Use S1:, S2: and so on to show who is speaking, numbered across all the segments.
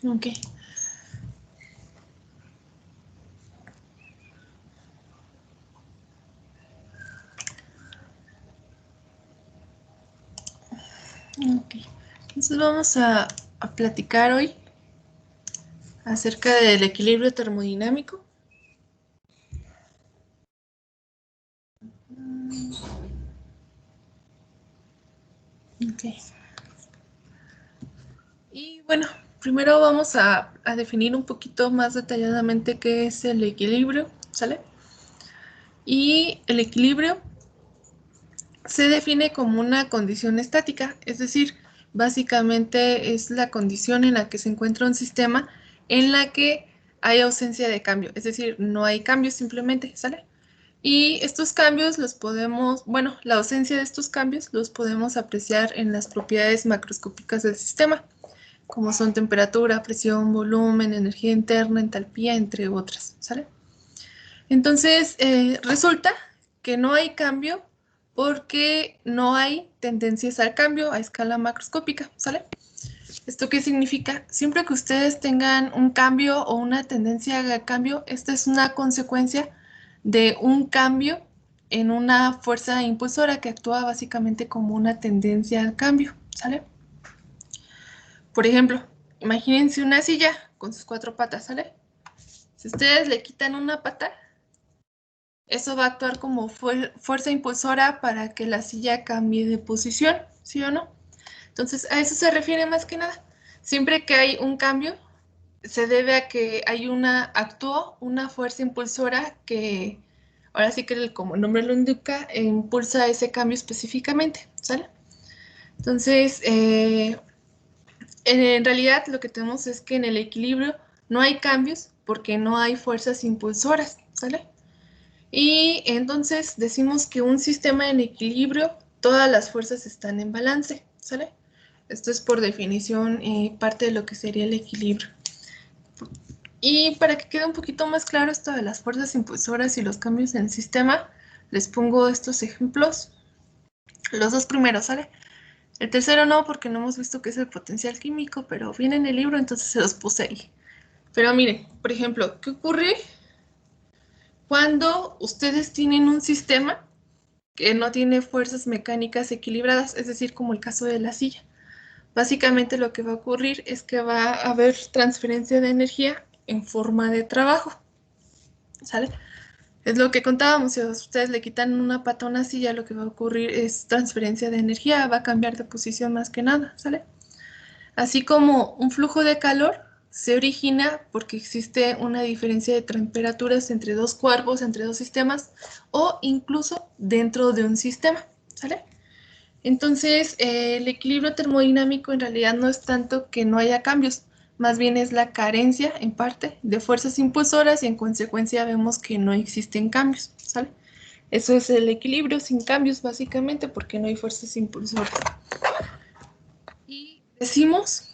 S1: Ok. Ok. Entonces vamos a platicar hoy acerca del equilibrio termodinámico. Ok. Y bueno, primero vamos a definir un poquito más detalladamente qué es el equilibrio, ¿sale? Y el equilibrio se define como una condición estática, es decir, básicamente es la condición en la que se encuentra un sistema en la que hay ausencia de cambio, es decir, no hay cambios simplemente, ¿sale? Y estos cambios los podemos, bueno, la ausencia de estos cambios los podemos apreciar en las propiedades macroscópicas del sistema, como son temperatura, presión, volumen, energía interna, entalpía, entre otras, ¿sale? Entonces, resulta que no hay cambio porque no hay tendencias al cambio a escala macroscópica, ¿sale? ¿Esto qué significa? Siempre que ustedes tengan un cambio o una tendencia al cambio, esta es una consecuencia de un cambio en una fuerza impulsora que actúa básicamente como una tendencia al cambio, ¿sale? Por ejemplo, imagínense una silla con sus cuatro patas, ¿sale? Si ustedes le quitan una pata, eso va a actuar como fuerza impulsora para que la silla cambie de posición, ¿sí o no? Entonces, a eso se refiere más que nada. Siempre que hay un cambio, se debe a que hay actuó una fuerza impulsora que, ahora sí que como el nombre lo indica, impulsa ese cambio específicamente, ¿sale? Entonces, en realidad lo que tenemos es que en el equilibrio no hay cambios porque no hay fuerzas impulsoras, ¿sale? Y entonces decimos que un sistema en equilibrio, todas las fuerzas están en balance, ¿sale? Esto es por definición parte de lo que sería el equilibrio. Y para que quede un poquito más claro esto de las fuerzas impulsoras y los cambios en el sistema, les pongo estos ejemplos. Los dos primeros, ¿sale? El tercero no, porque no hemos visto qué es el potencial químico, pero viene en el libro, entonces se los puse ahí. Pero miren, por ejemplo, ¿qué ocurre cuando ustedes tienen un sistema que no tiene fuerzas mecánicas equilibradas, es decir, como el caso de la silla? Básicamente lo que va a ocurrir es que va a haber transferencia de energía en forma de trabajo, ¿sale? Es lo que contábamos, si a ustedes le quitan una pata a una silla, lo que va a ocurrir es transferencia de energía, va a cambiar de posición más que nada, ¿sale? Así como un flujo de calor se origina porque existe una diferencia de temperaturas entre dos cuerpos, entre dos sistemas, o incluso dentro de un sistema, ¿sale? Entonces, el equilibrio termodinámico en realidad no es tanto que no haya cambios, más bien es la carencia, en parte, de fuerzas impulsoras y en consecuencia vemos que no existen cambios, ¿sale? Eso es el equilibrio sin cambios, básicamente, porque no hay fuerzas impulsoras. Y decimos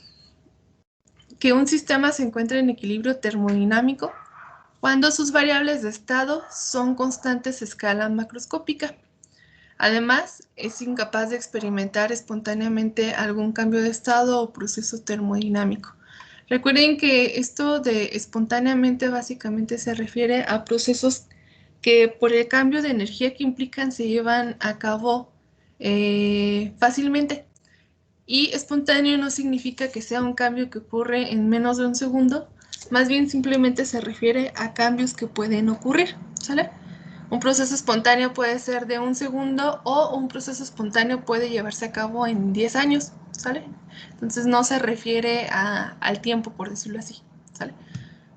S1: que un sistema se encuentra en equilibrio termodinámico cuando sus variables de estado son constantes a escala macroscópica. Además, es incapaz de experimentar espontáneamente algún cambio de estado o proceso termodinámico. Recuerden que esto de espontáneamente básicamente se refiere a procesos que por el cambio de energía que implican se llevan a cabo fácilmente. Y espontáneo no significa que sea un cambio que ocurre en menos de un segundo, más bien simplemente se refiere a cambios que pueden ocurrir, ¿sale? Un proceso espontáneo puede ser de un segundo o un proceso espontáneo puede llevarse a cabo en 10 años, ¿sale? Entonces no se refiere al tiempo, por decirlo así, ¿sale?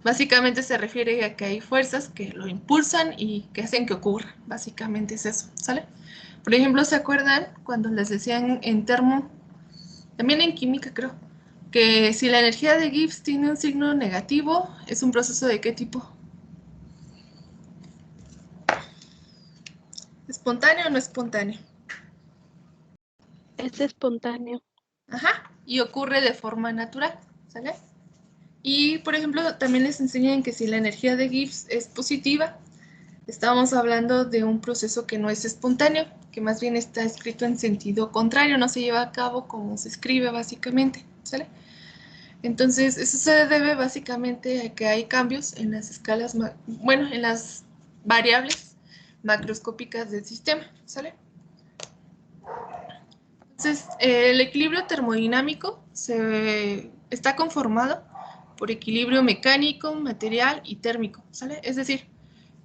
S1: Básicamente se refiere a que hay fuerzas que lo impulsan y que hacen que ocurra. Básicamente es eso, ¿sale? Por ejemplo, ¿se acuerdan cuando les decían en termo, también en química creo, que si la energía de Gibbs tiene un signo negativo, es un proceso de qué tipo? ¿Espontáneo o no espontáneo?
S2: Es espontáneo.
S1: Ajá, y ocurre de forma natural, ¿sale? Y, por ejemplo, también les enseñan que si la energía de Gibbs es positiva, estamos hablando de un proceso que no es espontáneo, que más bien está escrito en sentido contrario, no se lleva a cabo como se escribe básicamente, ¿sale? Entonces, eso se debe básicamente a que hay cambios en las escalas, bueno, en las variables macroscópicas del sistema, ¿sale? Entonces, el equilibrio termodinámico está conformado por equilibrio mecánico, material y térmico, ¿sale? Es decir,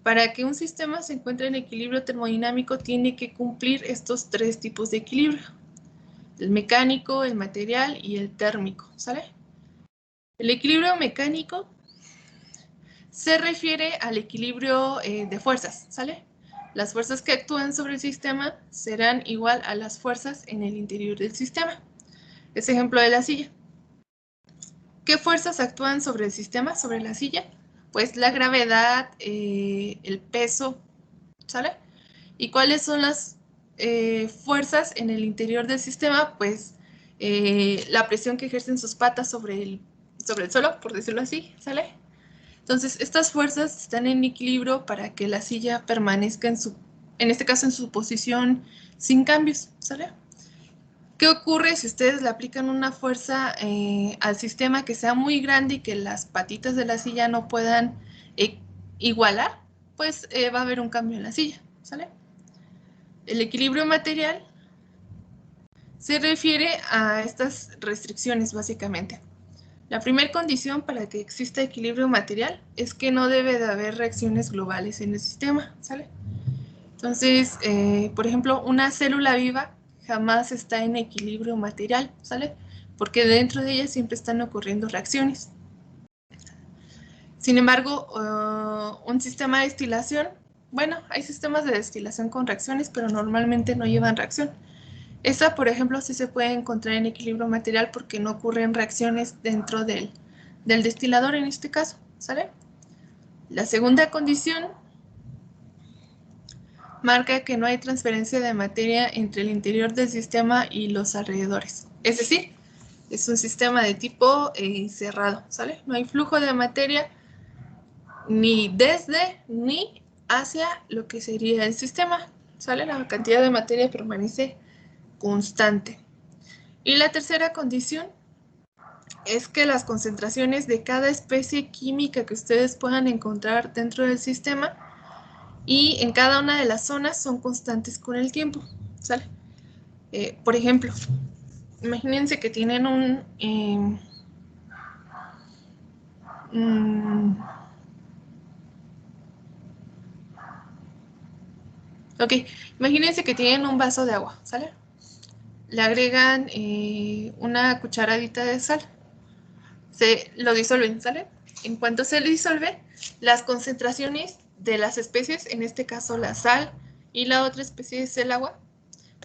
S1: para que un sistema se encuentre en equilibrio termodinámico tiene que cumplir estos tres tipos de equilibrio: el mecánico, el material y el térmico, ¿sale? El equilibrio mecánico se refiere al equilibrio de fuerzas, ¿sale? Las fuerzas que actúan sobre el sistema serán igual a las fuerzas en el interior del sistema. Ese ejemplo de la silla. ¿Qué fuerzas actúan sobre el sistema, sobre la silla? Pues la gravedad, el peso, ¿sale? ¿Y cuáles son las fuerzas en el interior del sistema? Pues la presión que ejercen sus patas sobre el suelo, por decirlo así, ¿sale? Entonces, estas fuerzas están en equilibrio para que la silla permanezca en este caso, en su posición sin cambios, ¿sale? ¿Qué ocurre si ustedes le aplican una fuerza al sistema que sea muy grande y que las patitas de la silla no puedan eh, igualar? Pues va a haber un cambio en la silla, ¿sale? El equilibrio material se refiere a estas restricciones, básicamente. La primera condición para que exista equilibrio material es que no debe de haber reacciones globales en el sistema, ¿sale? Entonces, por ejemplo, una célula viva jamás está en equilibrio material, ¿sale? Porque dentro de ella siempre están ocurriendo reacciones. Sin embargo, un sistema de destilación, bueno, hay sistemas de destilación con reacciones, pero normalmente no llevan reacción. Esa, por ejemplo, sí se puede encontrar en equilibrio material porque no ocurren reacciones dentro del destilador en este caso, ¿sale? La segunda condición marca que no hay transferencia de materia entre el interior del sistema y los alrededores. Es decir, es un sistema de tipo cerrado, ¿sale? No hay flujo de materia ni desde ni hacia lo que sería el sistema, ¿sale? La cantidad de materia permanece constante. Y la tercera condición es que las concentraciones de cada especie química que ustedes puedan encontrar dentro del sistema y en cada una de las zonas son constantes con el tiempo, ¿sale? Por ejemplo, imagínense que tienen ok, imagínense que tienen un vaso de agua, ¿sale? Le agregan una cucharadita de sal, se lo disuelven, ¿sale? En cuanto se disuelve, las concentraciones de las especies, en este caso la sal y la otra especie es el agua,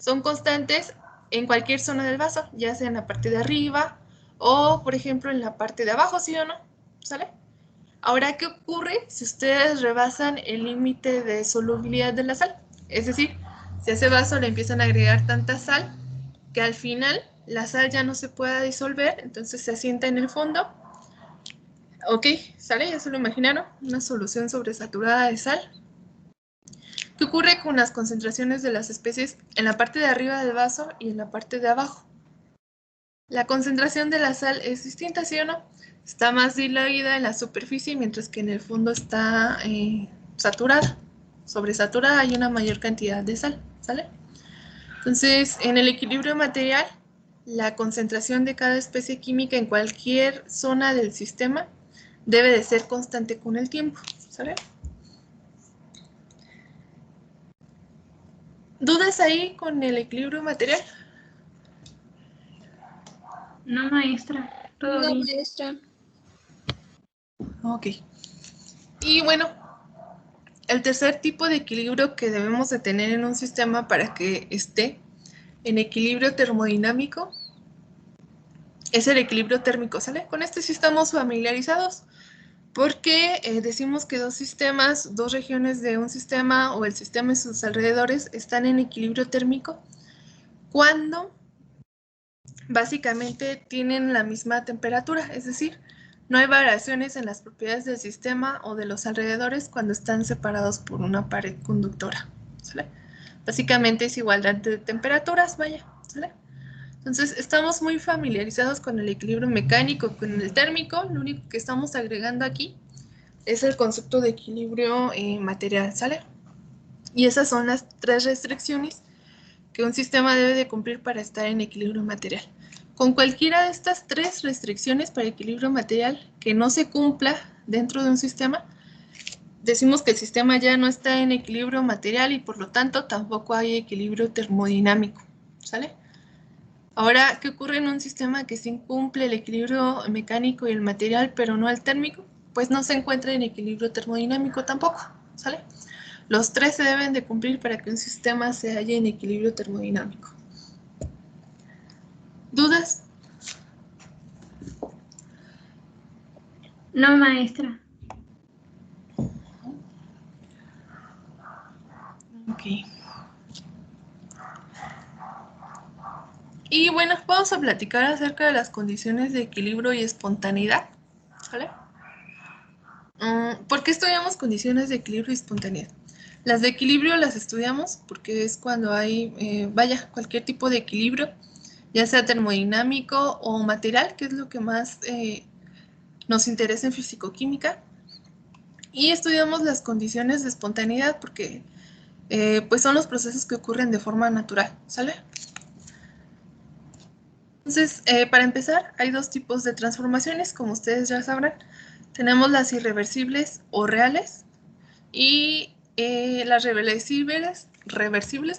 S1: son constantes en cualquier zona del vaso, ya sea en la parte de arriba o, por ejemplo, en la parte de abajo, ¿sí o no? ¿Sale? Ahora, ¿qué ocurre si ustedes rebasan el límite de solubilidad de la sal? Es decir, si a ese vaso le empiezan a agregar tanta sal que al final la sal ya no se pueda disolver, entonces se asienta en el fondo. Ok, ¿sale? Ya se lo imaginaron, una solución sobresaturada de sal. ¿Qué ocurre con las concentraciones de las especies en la parte de arriba del vaso y en la parte de abajo? La concentración de la sal es distinta, ¿sí o no? Está más diluida en la superficie, mientras que en el fondo está saturada. Sobresaturada, hay una mayor cantidad de sal, ¿sale? Entonces, en el equilibrio material, la concentración de cada especie química en cualquier zona del sistema debe de ser constante con el tiempo, ¿sale? ¿Dudas ahí con el equilibrio material?
S2: No, maestra, todo
S3: No,
S2: bien.
S3: maestra.
S1: Ok. Y bueno, el tercer tipo de equilibrio que debemos de tener en un sistema para que esté en equilibrio termodinámico es el equilibrio térmico, ¿sale? Con este sí estamos familiarizados porque decimos que dos sistemas, dos regiones de un sistema o el sistema y sus alrededores están en equilibrio térmico cuando básicamente tienen la misma temperatura, es decir, no hay variaciones en las propiedades del sistema o de los alrededores cuando están separados por una pared conductora, ¿sale? Básicamente es igualdad de temperaturas, vaya, ¿sale? Entonces, estamos muy familiarizados con el equilibrio mecánico, con el térmico. Lo único que estamos agregando aquí es el concepto de equilibrio material, ¿sale? Y esas son las 3 restricciones que un sistema debe de cumplir para estar en equilibrio material. Con cualquiera de estas 3 restricciones para equilibrio material que no se cumpla dentro de un sistema, decimos que el sistema ya no está en equilibrio material y por lo tanto tampoco hay equilibrio termodinámico, ¿sale? Ahora, ¿qué ocurre en un sistema que sí cumple el equilibrio mecánico y el material, pero no el térmico? Pues no se encuentra en equilibrio termodinámico tampoco, ¿sale? Los 3 se deben de cumplir para que un sistema se halle en equilibrio termodinámico. ¿Dudas?
S2: No, maestra.
S1: Ok. Y bueno, vamos a platicar acerca de las condiciones de equilibrio y espontaneidad, ¿vale? ¿Por qué estudiamos condiciones de equilibrio y espontaneidad? Las de equilibrio las estudiamos porque es cuando hay, cualquier tipo de equilibrio, ya sea termodinámico o material, que es lo que más nos interesa en fisicoquímica. Y estudiamos las condiciones de espontaneidad porque pues son los procesos que ocurren de forma natural, ¿sale? Entonces, para empezar, hay 2 tipos de transformaciones, como ustedes ya sabrán. Tenemos las irreversibles o reales y las reversibles,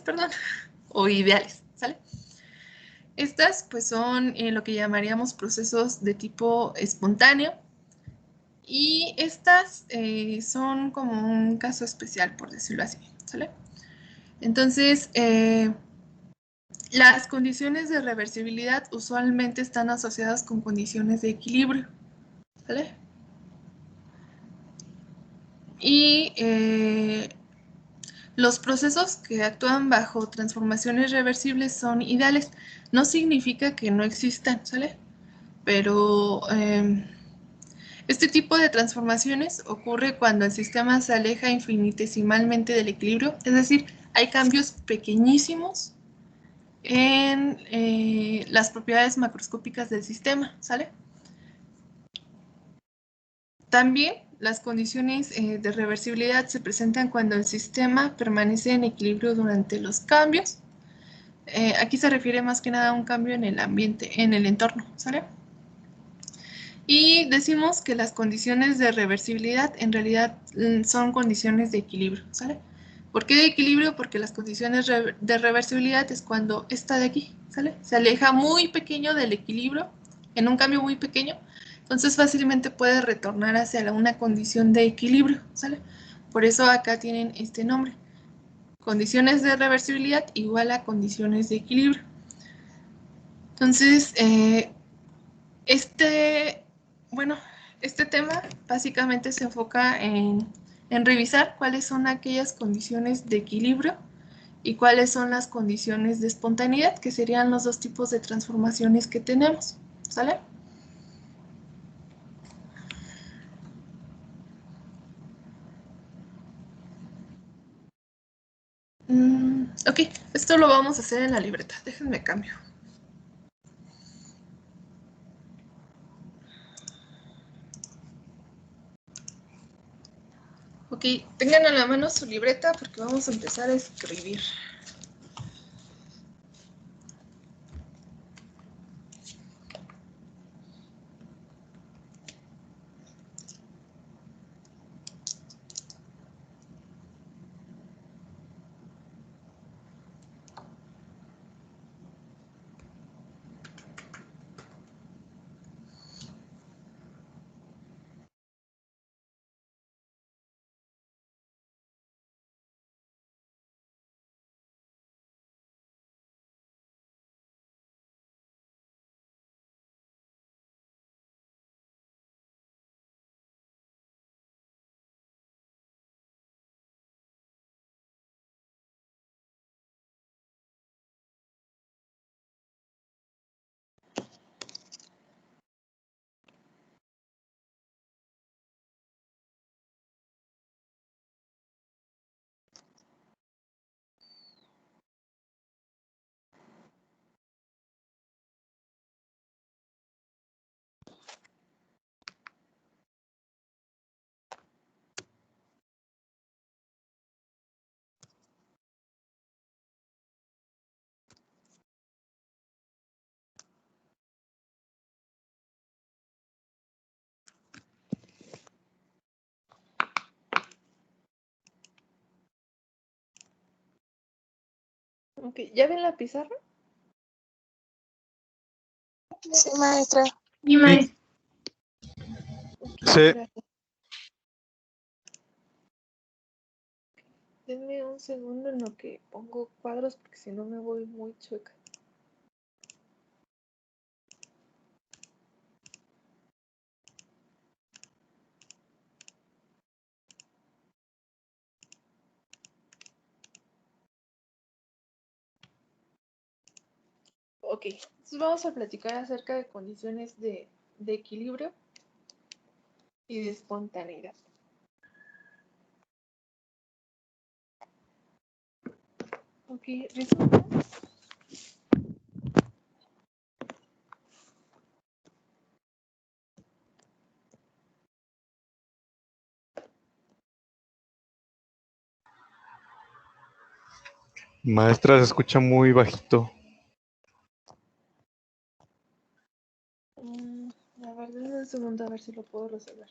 S1: perdón, o ideales, ¿sale? Estas pues son lo que llamaríamos procesos de tipo espontáneo y estas son como un caso especial, por decirlo así, ¿sale? Entonces, las condiciones de reversibilidad usualmente están asociadas con condiciones de equilibrio, ¿vale? Y los procesos que actúan bajo transformaciones reversibles son ideales. No significa que no existan, ¿sale? Pero este tipo de transformaciones ocurre cuando el sistema se aleja infinitesimalmente del equilibrio, es decir, hay cambios pequeñísimos en las propiedades macroscópicas del sistema, ¿sale? También las condiciones de reversibilidad se presentan cuando el sistema permanece en equilibrio durante los cambios. Aquí se refiere más que nada a un cambio en el ambiente, en el entorno, ¿sale? Y decimos que las condiciones de reversibilidad en realidad son condiciones de equilibrio, ¿sale? ¿Por qué de equilibrio? Porque las condiciones de reversibilidad es cuando esta de aquí, ¿sale? Se aleja muy pequeño del equilibrio, en un cambio muy pequeño, entonces fácilmente puede retornar hacia una condición de equilibrio, ¿sale? Por eso acá tienen este nombre. Condiciones de reversibilidad igual a condiciones de equilibrio. Entonces, este, bueno, este tema básicamente se enfoca en revisar cuáles son aquellas condiciones de equilibrio y cuáles son las condiciones de espontaneidad, que serían los 2 tipos de transformaciones que tenemos, ¿sale? Ok, esto lo vamos a hacer en la libreta, déjenme cambio. Ok, tengan a la mano su libreta porque vamos a empezar a escribir. Ok, ¿ya ven la pizarra?
S3: Sí, maestra.
S2: Y maestra.
S1: Ok,
S4: Sí.
S1: gracias. Denme un segundo en lo que pongo cuadros porque si no me voy muy chueca. Ok, entonces vamos a platicar acerca de condiciones de equilibrio y de espontaneidad. Ok, resulta
S4: Maestra, se escucha muy bajito.
S1: a ver, denme un segundo a ver si lo puedo resolver.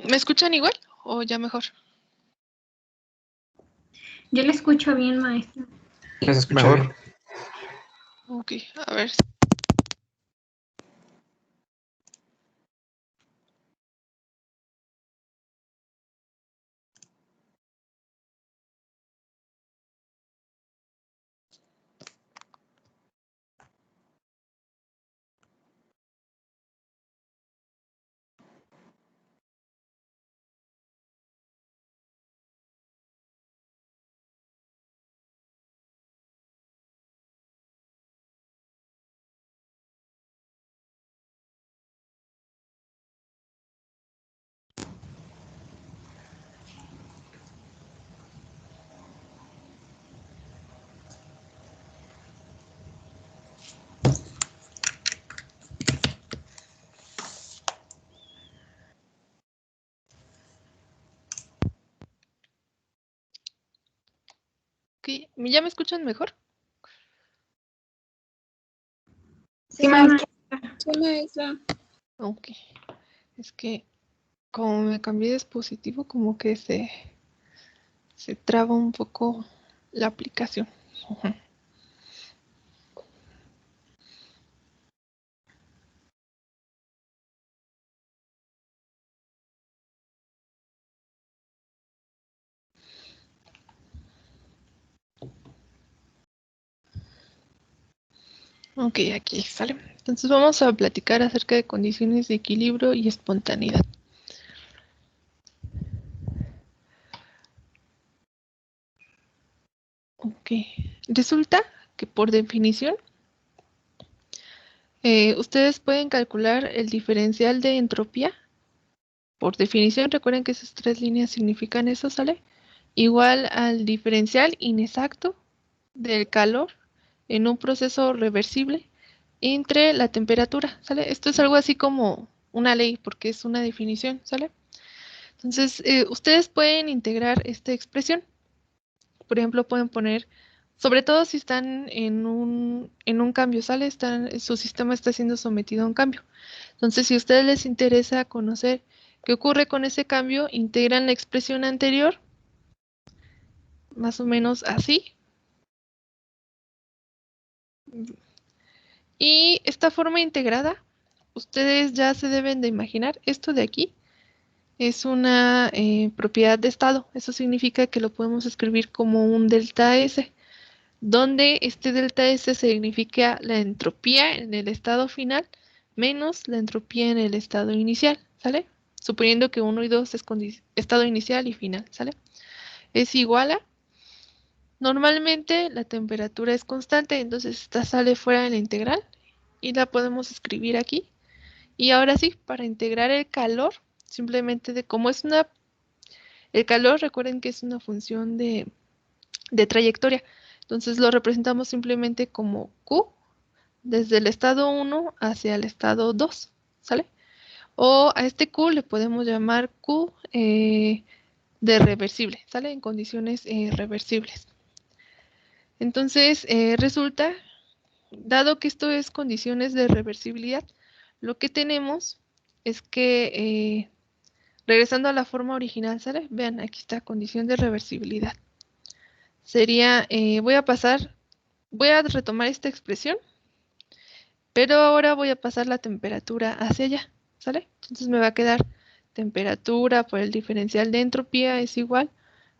S1: ¿Me escuchan igual o ya mejor?
S2: Yo le escucho bien, maestra.
S5: Ya se escucha
S4: Mejor.
S5: bien.
S1: Ok, a ver. Ok, ¿ya me escuchan mejor?
S2: Sí, maestra.
S3: Sí, maestra.
S1: Ok, es que como me cambié de dispositivo, como que se traba un poco la aplicación. Ujú. Ok, aquí sale. Entonces vamos a platicar acerca de condiciones de equilibrio y espontaneidad. Ok, resulta que por definición, ustedes pueden calcular el diferencial de entropía. Por definición, recuerden que esas tres líneas significan eso, ¿sale? Igual al diferencial inexacto del calor en un proceso reversible entre la temperatura, ¿sale? Esto es algo así como una ley, porque es una definición, ¿sale? Entonces, ustedes pueden integrar esta expresión. Por ejemplo, pueden poner, sobre todo si están en un cambio, ¿sale? Su sistema está siendo sometido a un cambio. Entonces, si a ustedes les interesa conocer qué ocurre con ese cambio, integran la expresión anterior, más o menos así. Y esta forma integrada, ustedes ya se deben de imaginar, esto de aquí es una propiedad de estado. Eso significa que lo podemos escribir como un delta S, donde este delta S significa la entropía en el estado final menos la entropía en el estado inicial, ¿sale? Suponiendo que 1 y 2 es estado inicial y final, ¿sale? Es igual a, normalmente la temperatura es constante, entonces esta sale fuera de la integral y la podemos escribir aquí. Y ahora sí, para integrar el calor, simplemente como es el calor, recuerden que es una función de trayectoria. Entonces lo representamos simplemente como Q desde el estado 1 hacia el estado 2, ¿sale? O a este Q le podemos llamar Q de reversible, ¿sale? En condiciones reversibles. Entonces, resulta, dado que esto es condiciones de reversibilidad, lo que tenemos es que, regresando a la forma original, ¿sale? Vean, aquí está, condición de reversibilidad. Sería, voy a retomar esta expresión, pero ahora voy a pasar la temperatura hacia allá, ¿sale? Entonces me va a quedar temperatura por el diferencial de entropía es igual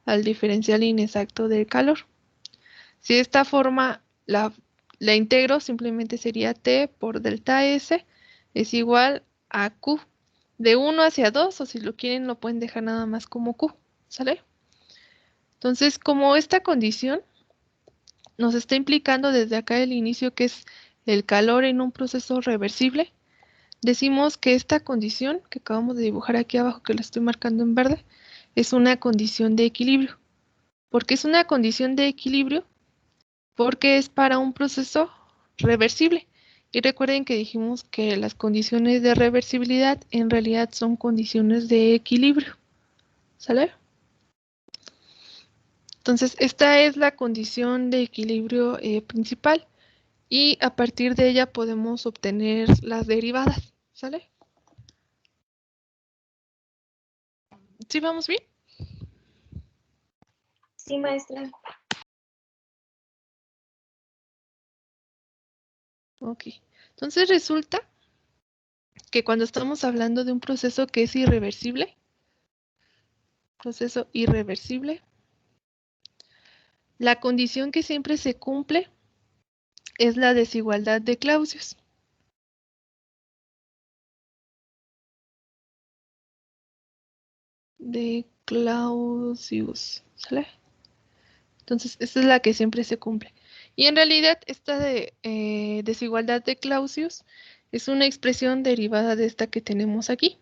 S1: al diferencial inexacto del calor. Si de esta forma la integro, simplemente sería T por delta S es igual a Q de 1 hacia 2, o si lo quieren lo pueden dejar nada más como Q, ¿sale? Entonces, como esta condición nos está implicando desde acá el inicio que es el calor en un proceso reversible, decimos que esta condición que acabamos de dibujar aquí abajo, que la estoy marcando en verde, es una condición de equilibrio. ¿Por qué es una condición de equilibrio? Porque es para un proceso reversible. Y recuerden que dijimos que las condiciones de reversibilidad en realidad son condiciones de equilibrio. ¿Sale? Entonces, esta es la condición de equilibrio principal. Y a partir de ella podemos obtener las derivadas. ¿Sale? ¿Sí vamos bien?
S2: Sí, maestra.
S1: Ok. Entonces resulta que cuando estamos hablando de un proceso que es irreversible, la condición que siempre se cumple es la desigualdad de Clausius. ¿Sale? Entonces, esta es la que siempre se cumple. Y en realidad, esta desigualdad de Clausius es una expresión derivada de esta que tenemos aquí.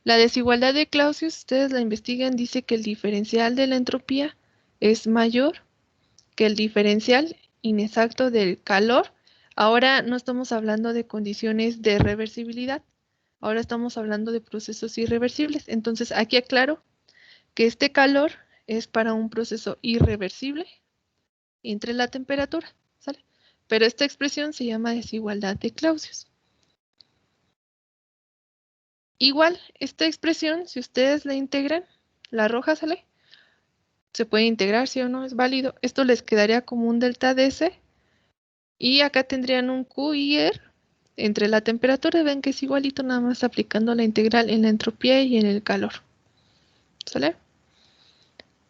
S1: La desigualdad de Clausius, ustedes la investigan, dice que el diferencial de la entropía es mayor que el diferencial inexacto del calor. Ahora no estamos hablando de condiciones de reversibilidad, ahora estamos hablando de procesos irreversibles. Entonces, aquí aclaro que este calor es para un proceso irreversible entre la temperatura, ¿sale? Pero esta expresión se llama desigualdad de Clausius. Igual, esta expresión, si ustedes la integran, la roja, ¿sale? Se puede integrar, sí o no, es válido. Esto les quedaría como un delta ds. Y acá tendrían un Q y R entre la temperatura. Ven que es igualito, nada más aplicando la integral en la entropía y en el calor. ¿Sale?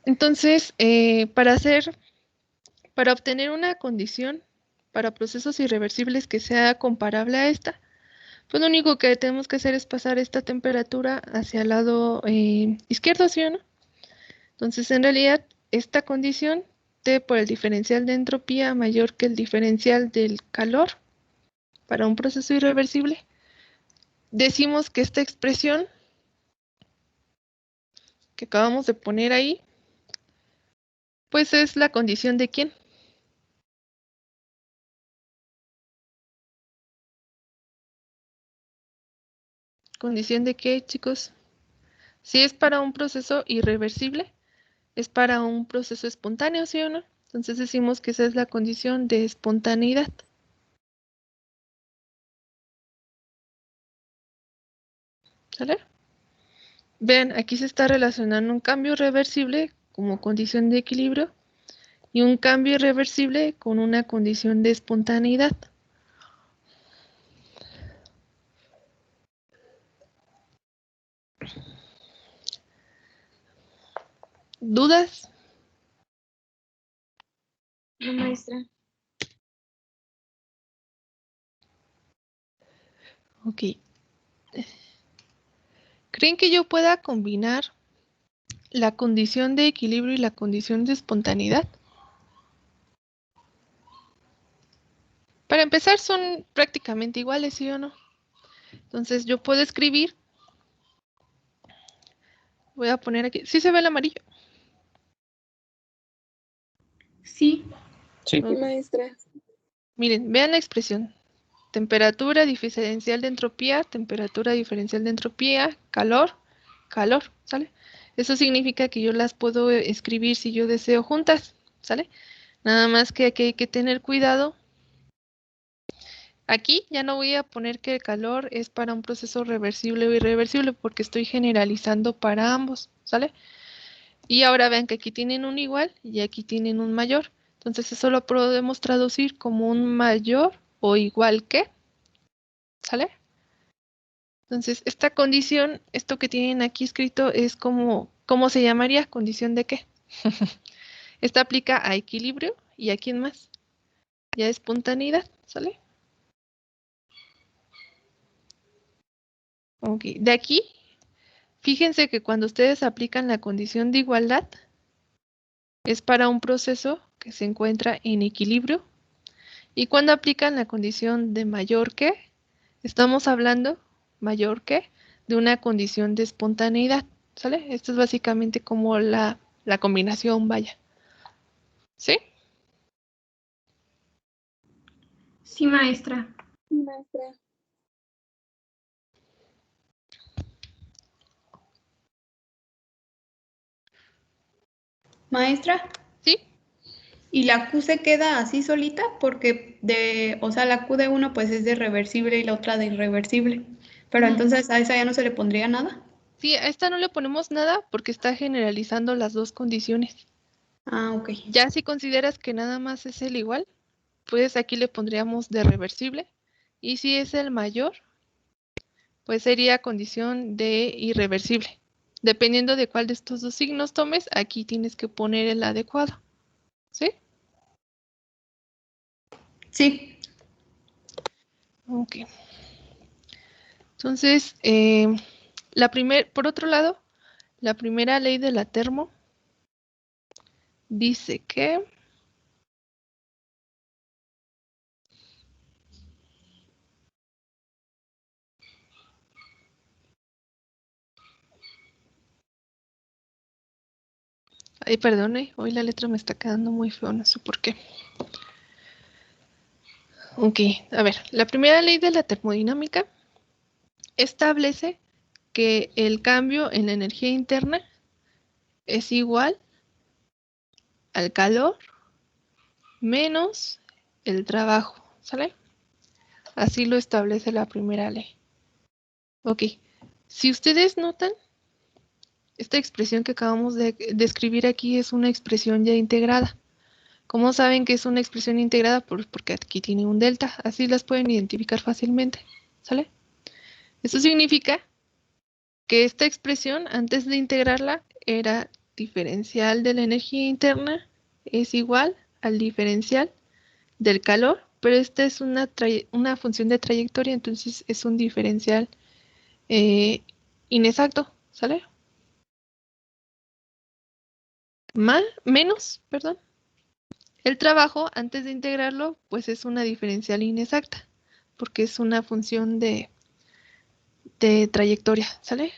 S1: Entonces, para obtener una condición para procesos irreversibles que sea comparable a esta, pues lo único que tenemos que hacer es pasar esta temperatura hacia el lado izquierdo, ¿sí o no? Entonces, en realidad, esta condición, T por el diferencial de entropía mayor que el diferencial del calor para un proceso irreversible, decimos que esta expresión que acabamos de poner ahí, pues es la condición de ¿quién? ¿Condición de qué, chicos? Si es para un proceso irreversible, es para un proceso espontáneo, ¿sí o no? Entonces decimos que esa es la condición de espontaneidad. ¿Sale? Vean, aquí se está relacionando un cambio reversible como condición de equilibrio y un cambio irreversible con una condición de espontaneidad. ¿Dudas?
S2: No, maestra.
S1: Ok. ¿Creen que yo pueda combinar la condición de equilibrio y la condición de espontaneidad? Para empezar, son prácticamente iguales, ¿sí o no? Entonces yo puedo escribir, voy a poner aquí, ¿sí se ve el amarillo?
S2: Sí.
S3: Sí,
S1: Ok.
S3: maestra.
S1: Miren, vean la expresión. Temperatura diferencial de entropía, calor, calor, ¿sale? Eso significa que yo las puedo escribir si yo deseo juntas, ¿sale? Nada más que aquí hay que tener cuidado. Aquí ya no voy a poner que el calor es para un proceso reversible o irreversible porque estoy generalizando para ambos, ¿sale? Y ahora vean que aquí tienen un igual y aquí tienen un mayor. Entonces eso lo podemos traducir como un mayor o igual que, ¿sale? Entonces esta condición, esto que tienen aquí escrito es como, ¿cómo se llamaría? ¿Condición de qué? Esta aplica a equilibrio y a quién más. Ya espontaneidad, ¿sale? Ok, de aquí, fíjense que cuando ustedes aplican la condición de igualdad, es para un proceso que se encuentra en equilibrio. Y cuando aplican la condición de mayor que, estamos hablando, mayor que, de una condición de espontaneidad, ¿sale? Esto es básicamente como la combinación, vaya. ¿Sí?
S2: Sí, maestra.
S3: Sí, maestra.
S5: Maestra,
S1: ¿Sí?
S5: ¿y la Q se queda así solita? Porque o sea, la Q de uno pues es de reversible y la otra de irreversible. Pero
S1: Ujú.
S5: entonces a esa ya no se le pondría nada.
S1: Sí, a esta no le ponemos nada porque está generalizando las dos condiciones.
S5: Ah, ok.
S1: Ya si consideras que nada más es el igual, pues aquí le pondríamos de reversible. Y si es el mayor, pues sería condición de irreversible. Dependiendo de cuál de estos dos signos tomes, aquí tienes que poner el adecuado. ¿Sí?
S5: Sí.
S1: Ok. Entonces, por otro lado, la primera ley de la termo dice que ay, perdone, hoy la letra me está quedando muy feo, no sé por qué. Ok, a ver, la primera ley de la termodinámica establece que el cambio en la energía interna es igual al calor menos el trabajo, ¿sale? Así lo establece la primera ley. Ok, si ustedes notan, esta expresión que acabamos de escribir aquí es una expresión ya integrada. ¿Cómo saben que es una expresión integrada? Porque aquí tiene un delta, así las pueden identificar fácilmente, ¿sale? Esto significa que esta expresión, antes de integrarla, era diferencial de la energía interna es igual al diferencial del calor, pero esta es una función de trayectoria, entonces es un diferencial eh, inexacto, ¿sale? Menos, perdón. El trabajo, antes de integrarlo, pues es una diferencial inexacta, porque es una función de trayectoria, ¿sale?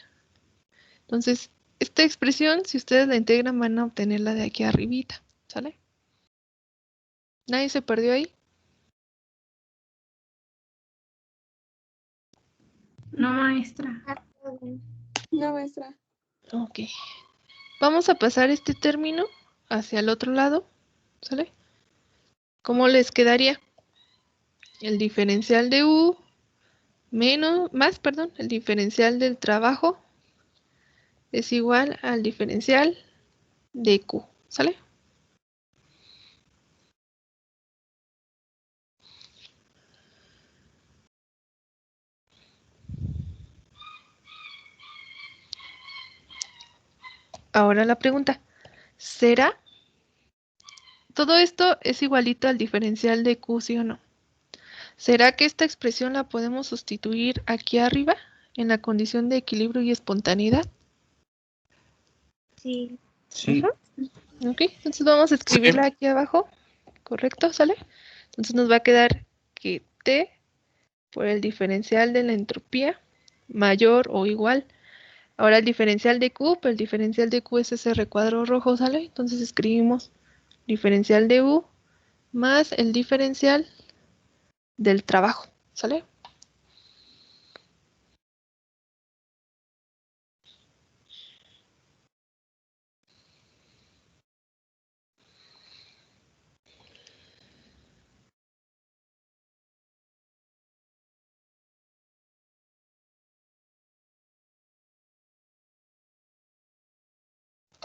S1: Entonces, esta expresión, si ustedes la integran, van a obtenerla de aquí arribita, ¿sale? ¿Nadie se perdió ahí?
S2: No, maestra.
S3: No, maestra.
S1: Ok. Vamos a pasar este término hacia el otro lado, ¿sale? ¿Cómo les quedaría? El diferencial de U perdón, el diferencial del trabajo es igual al diferencial de Q, ¿sale? Ahora la pregunta, ¿será? Todo esto es igualito al diferencial de Q, ¿sí o no? ¿Será que esta expresión la podemos sustituir aquí arriba en la condición de equilibrio y espontaneidad?
S2: Sí.
S4: Sí.
S1: Ok, entonces vamos a escribirla aquí abajo, ¿correcto? ¿Sale? Entonces nos va a quedar que T por el diferencial de la entropía mayor o igual. Ahora el diferencial de Q, pues el diferencial de Q es ese recuadro rojo, ¿sale? Entonces escribimos diferencial de U más el diferencial del trabajo, ¿sale?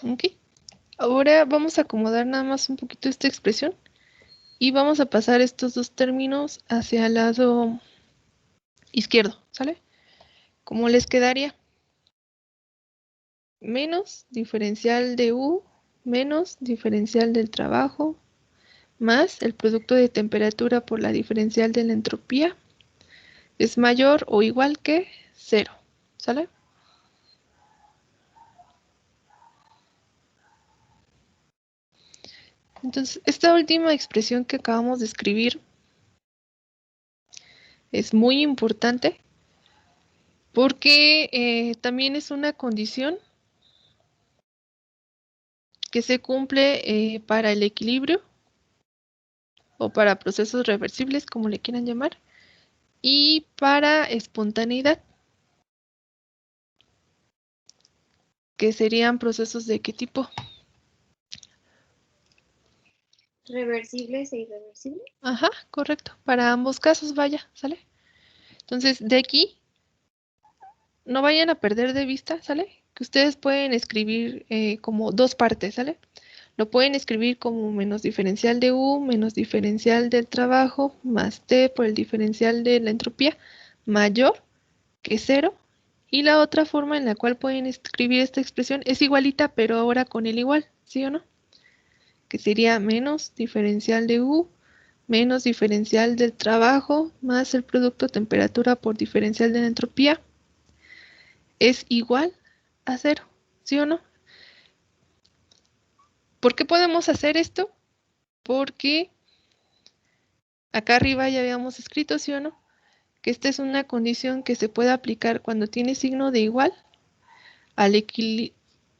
S1: Ok. Ahora vamos a acomodar nada más un poquito esta expresión y vamos a pasar estos dos términos hacia el lado izquierdo, ¿sale? ¿Cómo les quedaría? Menos diferencial de U menos diferencial del trabajo más el producto de temperatura por la diferencial de la entropía es mayor o igual que 0, ¿sale? Entonces, esta última expresión que acabamos de escribir es muy importante porque también es una condición que se cumple para el equilibrio o para procesos reversibles, como le quieran llamar, y para espontaneidad, que serían procesos de qué tipo.
S6: Reversibles e irreversibles.
S1: Ajá, correcto. Para ambos casos, vaya, ¿sale? Entonces, de aquí, no vayan a perder de vista, ¿sale? Que ustedes pueden escribir como dos partes, ¿sale? Lo pueden escribir como menos diferencial de U, menos diferencial del trabajo, más T por el diferencial de la entropía, mayor que 0. Y la otra forma en la cual pueden escribir esta expresión es igualita, pero ahora con el igual, ¿sí o no? Que sería menos diferencial de U, menos diferencial del trabajo, más el producto temperatura por diferencial de la entropía, es igual a 0, ¿sí o no? ¿Por qué podemos hacer esto? Porque acá arriba ya habíamos escrito, ¿sí o no? Que esta es una condición que se puede aplicar cuando tiene signo de igual al,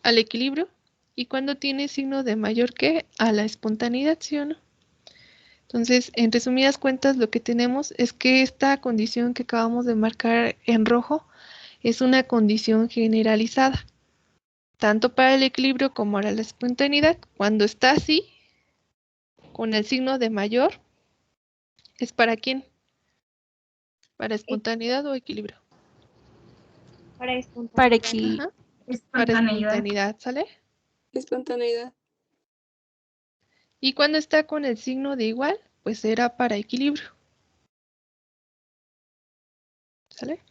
S1: al equilibrio y cuando tiene signo de mayor que a la espontaneidad, ¿sí o no? Entonces, en resumidas cuentas, lo que tenemos es que esta condición que acabamos de marcar en rojo es una condición generalizada, tanto para el equilibrio como para la espontaneidad. Cuando está así, con el signo de mayor, ¿es para quién? ¿Para espontaneidad o equilibrio?
S6: Para espontaneidad.
S3: Para
S1: Ajá, para
S2: Espontaneidad.
S1: espontaneidad, ¿sale?
S3: espontaneidad.
S1: Y cuando está con el signo de igual, pues era para equilibrio, ¿sale?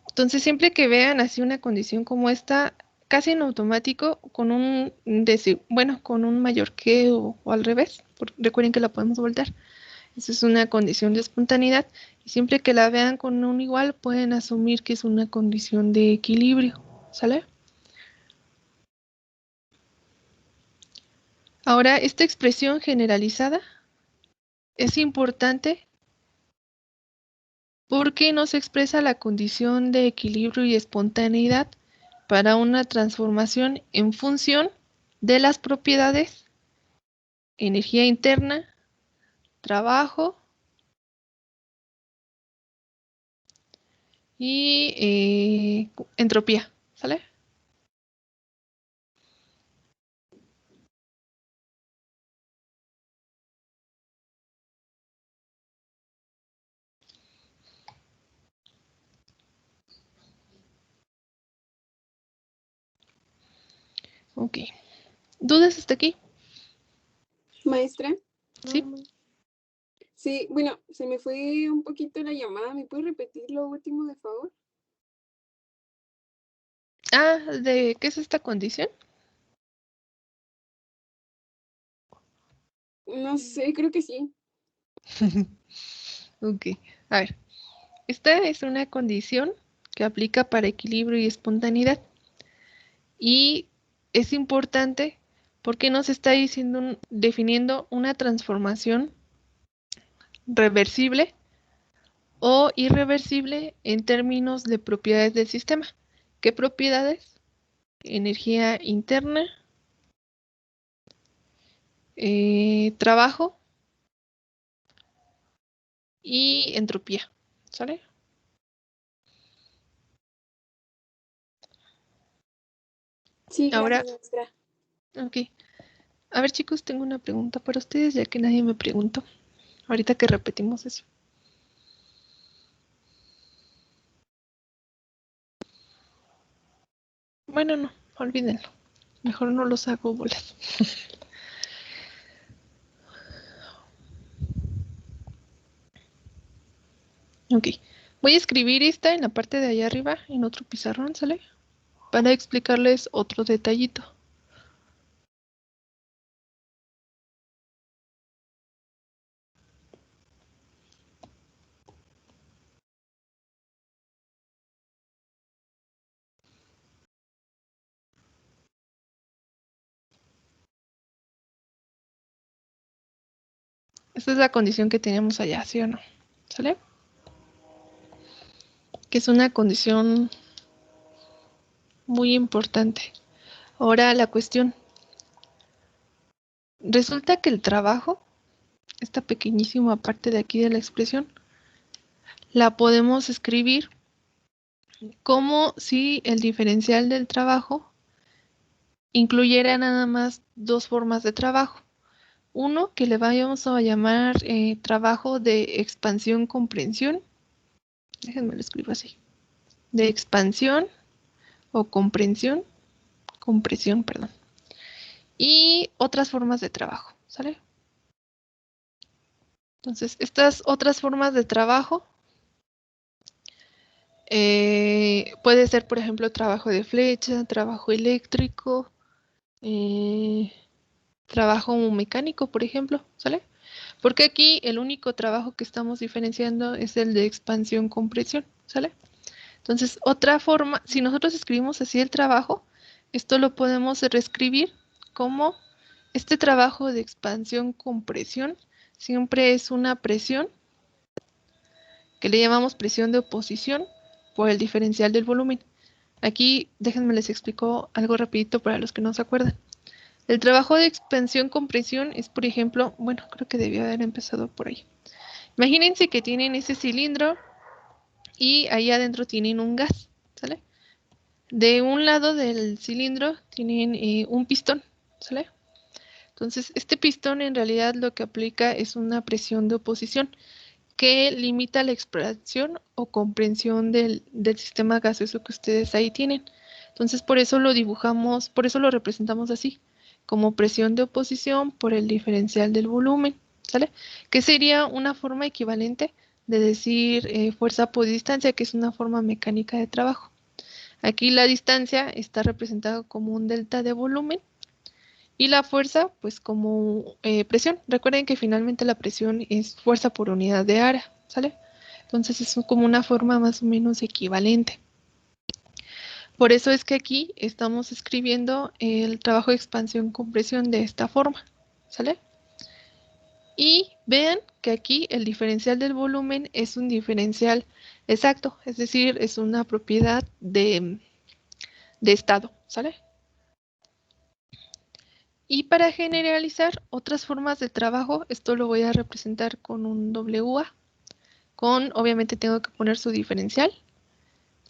S1: Entonces, siempre que vean así una condición como esta, casi en automático, con un, bueno, con un mayor que o al revés, recuerden que la podemos voltear. Esa es una condición de espontaneidad y siempre que la vean con un igual, pueden asumir que es una condición de equilibrio, ¿sale? Ahora, esta expresión generalizada es importante porque nos expresa la condición de equilibrio y espontaneidad para una transformación en función de las propiedades energía interna, trabajo y entropía, ¿sale? Ok. ¿Dudas hasta aquí?
S3: Maestra,
S1: Sí.
S3: sí, bueno, se me fue un poquito la llamada. ¿Me puedes repetir lo último, de favor?
S1: Ah, ¿de qué es esta condición?
S3: No sé, creo que sí.
S1: Ok. A ver, esta es una condición que aplica para equilibrio y espontaneidad. Y es importante porque nos está diciendo, definiendo una transformación reversible o irreversible en términos de propiedades del sistema. ¿Qué propiedades? Energía interna, trabajo y entropía. ¿Sale?
S3: Sí,
S1: Ahora,
S3: gracias, maestra.
S1: ok. A ver, chicos, tengo una pregunta para ustedes, ya que nadie me preguntó. Ahorita que repetimos eso. Bueno, no, olvídenlo. Mejor no los hago bolas. Ok. Voy a escribir esta en la parte de allá arriba, en otro pizarrón, ¿sale? Para explicarles otro detallito. Esta es la condición que teníamos allá, ¿sí o no? ¿Sale? Que es una condición muy importante. Ahora la cuestión. Resulta que el trabajo, esta pequeñísima parte de aquí de la expresión, la podemos escribir como si el diferencial del trabajo incluyera nada más dos formas de trabajo. Uno que le vayamos a llamar trabajo de expansión-comprensión. Déjenme lo escribo así. De expansión o compresión, perdón. Y otras formas de trabajo, ¿sale? Entonces, estas otras formas de trabajo puede ser, por ejemplo, trabajo de flecha, trabajo eléctrico, trabajo mecánico, por ejemplo, ¿sale? Porque aquí el único trabajo que estamos diferenciando es el de expansión-compresión, ¿sale? Entonces, otra forma, si nosotros escribimos así el trabajo, esto lo podemos reescribir como este trabajo de expansión-compresión siempre es una presión que le llamamos presión de oposición por el diferencial del volumen. Aquí, déjenme les explico algo rapidito para los que no se acuerdan. El trabajo de expansión-compresión es, por ejemplo, bueno, creo que debió haber empezado por ahí. Imagínense que tienen ese cilindro y ahí adentro tienen un gas, ¿sale? De un lado del cilindro tienen un pistón, ¿sale? Entonces, este pistón en realidad lo que aplica es una presión de oposición que limita la expansión o comprensión del sistema gaseoso que ustedes ahí tienen. Entonces, por eso lo dibujamos, por eso lo representamos así, como presión de oposición por el diferencial del volumen, ¿sale? Que sería una forma equivalente de decir fuerza por distancia, que es una forma mecánica de trabajo. Aquí la distancia está representada como un delta de volumen y la fuerza, pues como presión. Recuerden que finalmente la presión es fuerza por unidad de área, ¿sale? Entonces es como una forma más o menos equivalente. Por eso es que aquí estamos escribiendo el trabajo de expansión-compresión de esta forma, ¿sale? Y vean que aquí el diferencial del volumen es un diferencial exacto, es decir, es una propiedad de estado, ¿sale? Y para generalizar otras formas de trabajo, esto lo voy a representar con un WA, obviamente tengo que poner su diferencial.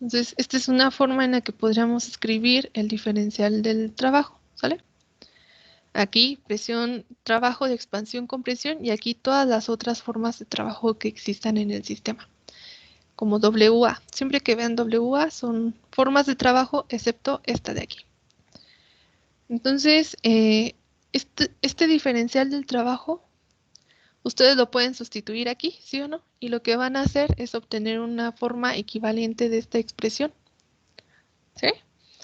S1: Entonces, esta es una forma en la que podríamos escribir el diferencial del trabajo, ¿sale? Aquí, presión, trabajo de expansión, compresión, y aquí todas las otras formas de trabajo que existan en el sistema, como WA. Siempre que vean WA son formas de trabajo, excepto esta de aquí. Entonces, este diferencial del trabajo, ustedes lo pueden sustituir aquí, ¿sí o no? Y lo que van a hacer es obtener una forma equivalente de esta expresión, ¿sí?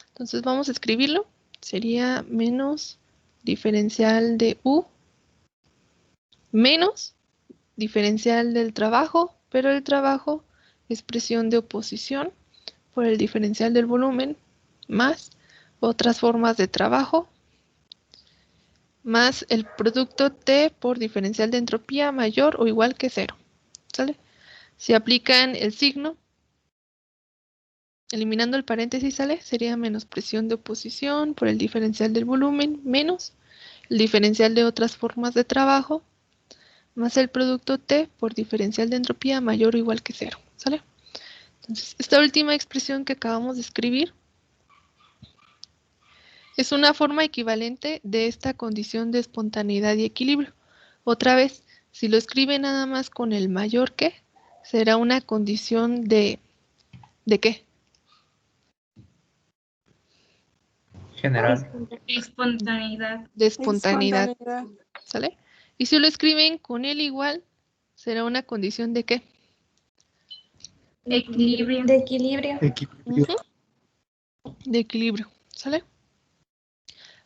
S1: Entonces vamos a escribirlo. Sería menos diferencial de U menos diferencial del trabajo, pero el trabajo es presión de oposición por el diferencial del volumen más otras formas de trabajo más el producto T por diferencial de entropía mayor o igual que 0, ¿sale? Si aplican el signo, eliminando el paréntesis, ¿sale? Sería menos presión de oposición por el diferencial del volumen menos el diferencial de otras formas de trabajo más el producto T por diferencial de entropía mayor o igual que 0, ¿sale? Entonces, esta última expresión que acabamos de escribir es una forma equivalente de esta condición de espontaneidad y equilibrio. Otra vez, si lo escribe nada más con el mayor que, será una condición ¿de qué?
S7: General.
S2: Espontaneidad.
S1: de espontaneidad,
S3: Espontaneidad.
S1: ¿sale? Y si lo escriben con el igual, será una condición de ¿qué?
S2: Equilibrio.
S6: De equilibrio.
S1: Ujú. De equilibrio, ¿sale?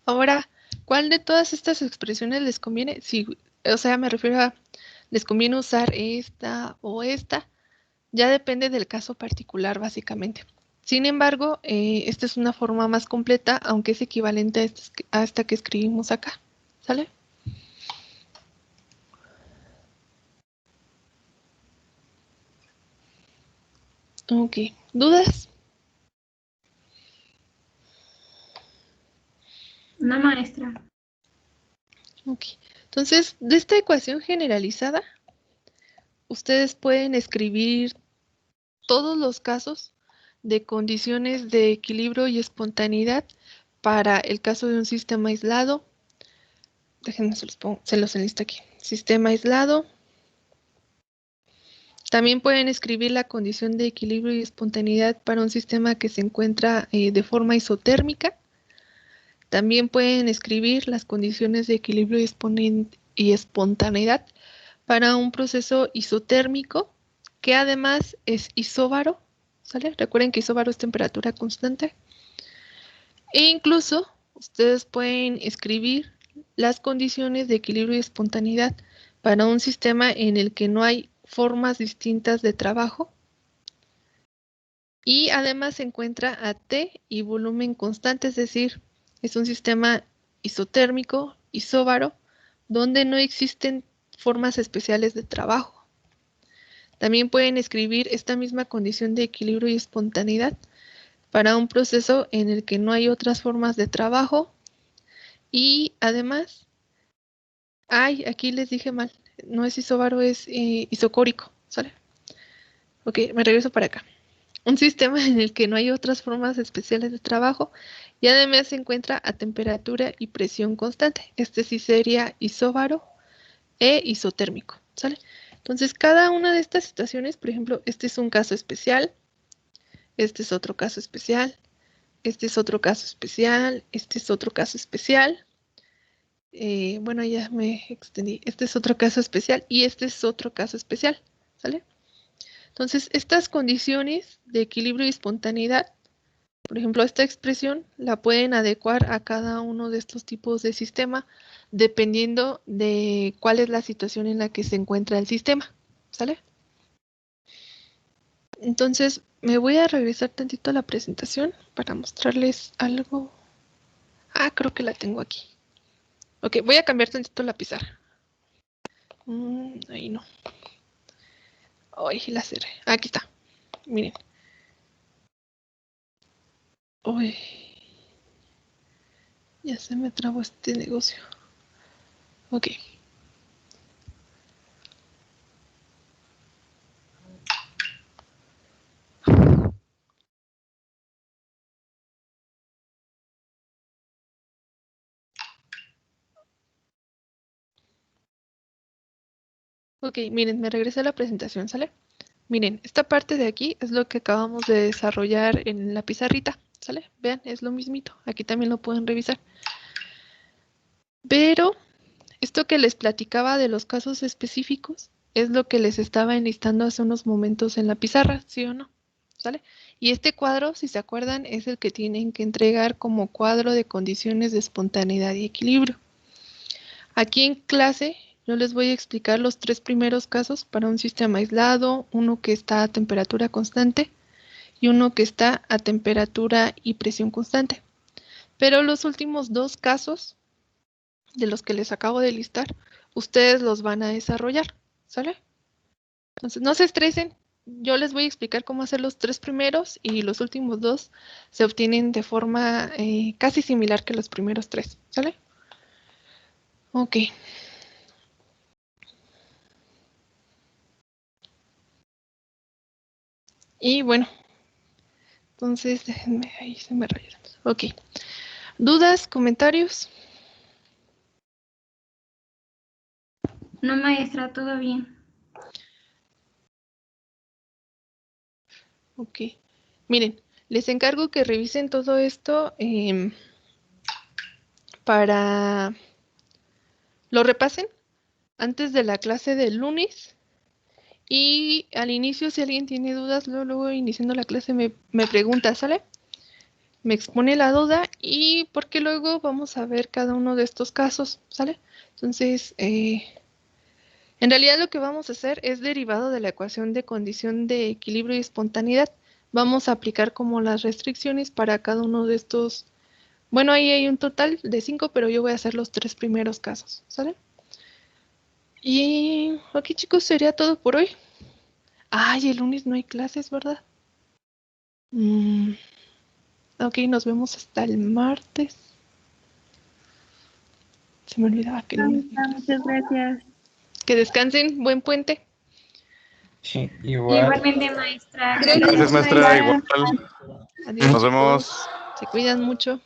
S1: Ahora, ¿cuál de todas estas expresiones les conviene? Si, o sea, me refiero a, ¿les conviene usar esta o esta? Ya depende del caso particular, básicamente. Sin embargo, esta es una forma más completa, aunque es equivalente a esta que escribimos acá, ¿sale? Ok, ¿dudas?
S2: No, maestra.
S1: Ok, entonces, de esta ecuación generalizada, ustedes pueden escribir todos los casos de condiciones de equilibrio y espontaneidad para el caso de un sistema aislado. Déjenme se los enlisto aquí. Sistema aislado. También pueden escribir la condición de equilibrio y espontaneidad para un sistema que se encuentra de forma isotérmica. También pueden escribir las condiciones de equilibrio y espontaneidad para un proceso isotérmico que además es isóbaro, ¿sale? Recuerden que isóbaro es temperatura constante. E incluso ustedes pueden escribir las condiciones de equilibrio y espontaneidad para un sistema en el que no hay formas distintas de trabajo y además se encuentra a T y volumen constante, es decir, es un sistema isotérmico, isóbaro, donde no existen formas especiales de trabajo. También pueden escribir esta misma condición de equilibrio y espontaneidad para un proceso en el que no hay otras formas de trabajo y además, aquí les dije mal, no es isóbaro, es isocórico, ¿sale? Ok, me regreso para acá. Un sistema en el que no hay otras formas especiales de trabajo y además se encuentra a temperatura y presión constante. Este sí sería isóbaro e isotérmico, ¿sale? Entonces, cada una de estas situaciones, por ejemplo, este es un caso especial, este es otro caso especial, este es otro caso especial, este es otro caso especial. Bueno, ya me extendí. Este es otro caso especial y este es otro caso especial, ¿sale? Entonces, estas condiciones de equilibrio y espontaneidad, por ejemplo, esta expresión la pueden adecuar a cada uno de estos tipos de sistema dependiendo de cuál es la situación en la que se encuentra el sistema, ¿sale? Entonces, me voy a regresar tantito a la presentación para mostrarles algo. Creo que la tengo aquí. Ok, voy a cambiar tantito la pizarra. Ahí no. Ay, la cerré. Aquí está. Miren. Uy, ya se me trabó este negocio. Ok. Ok, miren, me regresé a la presentación, ¿sale? Miren, esta parte de aquí es lo que acabamos de desarrollar en la pizarrita, ¿sale? Vean, es lo mismito. Aquí también lo pueden revisar. Pero esto que les platicaba de los casos específicos es lo que les estaba enlistando hace unos momentos en la pizarra, ¿sí o no? ¿Sale? Y este cuadro, si se acuerdan, es el que tienen que entregar como cuadro de condiciones de espontaneidad y equilibrio. Aquí en clase yo les voy a explicar los 3 primeros casos para un sistema aislado, uno que está a temperatura constante y uno que está a temperatura y presión constante. Pero los últimos 2 casos de los que les acabo de listar, ustedes los van a desarrollar, ¿sale? Entonces, no se estresen, yo les voy a explicar cómo hacer los 3 primeros y los últimos 2 se obtienen de forma casi similar que los primeros 3, ¿sale? Ok. Y bueno, entonces déjenme, ahí se me rayaron. Ok. ¿Dudas, comentarios?
S2: No, maestra, todo bien.
S1: Ok. Miren, les encargo que revisen todo esto. para lo repasen antes de la clase del lunes. Y al inicio, si alguien tiene dudas, luego iniciando la clase me pregunta, ¿sale? Me expone la duda y porque luego vamos a ver cada uno de estos casos, ¿sale? Entonces, en realidad lo que vamos a hacer es derivado de la ecuación de condición de equilibrio y espontaneidad. Vamos a aplicar como las restricciones para cada uno de estos. Bueno, ahí hay un total de 5, pero yo voy a hacer los 3 primeros casos, ¿sale? Y aquí, chicos, sería todo por hoy. Ay, el lunes no hay clases, ¿verdad? Ok, nos vemos hasta el martes. Se me olvidaba que el lunes no hay clases.
S2: Muchas gracias.
S1: Que descansen, buen puente.
S7: Sí, igual.
S2: Igualmente, maestra.
S4: Gracias, maestra. Igual.
S1: Adiós.
S4: Nos vemos.
S1: Se cuidan mucho.